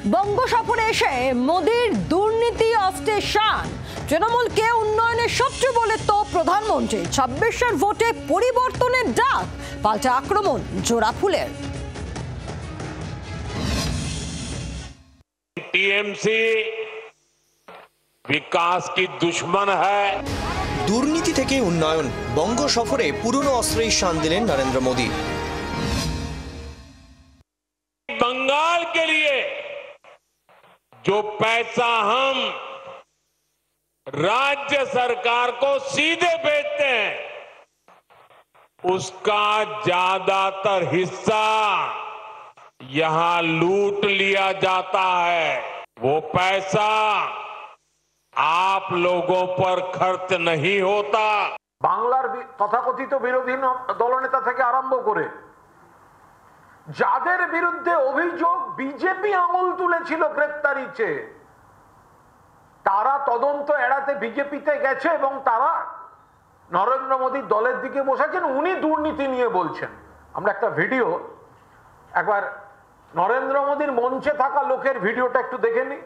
বঙ্গ সফরে এসে মোদির দুর্নীতি অস্ত্রে শান। তৃণমূলকে উন্নয়নের শত্রু বলে তো প্রধানমন্ত্রী। 26-এর ভোটে পরিবর্তনের ডাক, পাল্টা আক্রমণ জোড়া ফুলের। टीएमसी विकास की दुश्मन है। দুর্নীতি থেকে উন্নয়ন, বঙ্গ সফরে পুরনো অস্ত্রেই শান দিলেন নরেন্দ্র মোদী। बंगाल के लिए जो पैसा हम राज्य सरकार को सीधे भेजते हैं, उसका ज्यादातर हिस्सा यहां लूट लिया जाता है। वो पैसा आप लोगों पर खर्च नहीं होता। বাংলার তথাকথিত বিরোধী দলনেতা থেকে আরম্ভ করে যাদের বিরুদ্ধে অভিযোগ বিজেপি আঙুল তুলেছিল গ্রেফতারি চেয়ে, তারা তদন্ত এড়াতে বিজেপিতে গেছে এবং তারা নরেন্দ্র মোদীর দলের দিকে বসেছেন। উনি দুর্নীতি নিয়ে বলছেন। আমরা একটা ভিডিও, একবার নরেন্দ্র মোদীর মঞ্চে থাকা লোকের ভিডিওটা একটু দেখে নিই।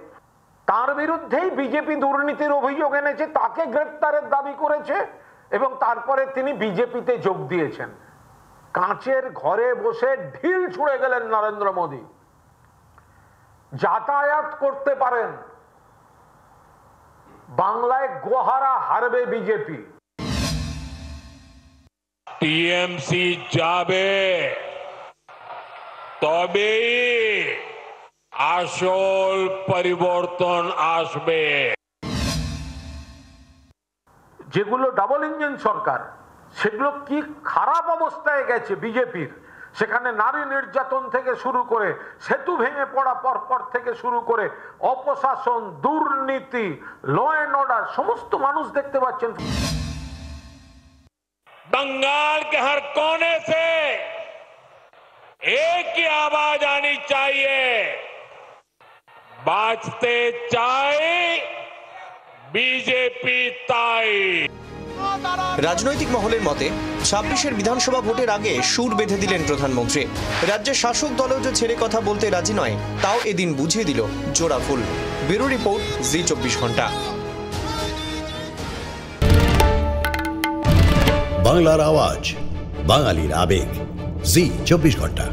তার বিরুদ্ধেই বিজেপি দুর্নীতির অভিযোগ এনেছে, তাকে গ্রেফতারের দাবি করেছে এবং তারপরে তিনি বিজেপিতে যোগ দিয়েছেন। কাঁচের ঘরে বসে ঢিল ছুঁড়ে গেলেন নরেন্দ্র মোদী। যাতায়াত করতে পারেন, বাংলায় গোহারা হারবে বিজেপি। টিএমসি যাবে, তবেই আসল পরিবর্তন আসবে। যেগুলো ডাবল ইঞ্জিন সরকার, সেগুলো কি খারাপ অবস্থায় গেছে বিজেপির। সেখানে নারী নির্যাতন থেকে শুরু করে সেতু ভেঙে পড়া পরপর থেকে শুরু করে অপশাসন, দুর্নীতি, ল অ্যান্ড অর্ডার, সমস্ত মানুষ দেখতে পাচ্ছেন। बंगाल के हर कोने से एक ही आवाज आनी चाहिए, बाजते चाय बीजेपी ताई। রাজনৈতিক মহলের মতে 26-এর বিধানসভা ভোটের আগে সুর বেঁধে দিলেন প্রধানমন্ত্রী। রাজ্যের শাসক দলেও যে ছেড়ে কথা বলতে রাজি নয়, তাও এদিন বুঝিয়ে দিল জোড়া ফুল। ব্যুরো রিপোর্ট, জি 24 ঘন্টা। বাংলার আওয়াজ, বাঙালির আবেগ, জি 24 ঘন্টা।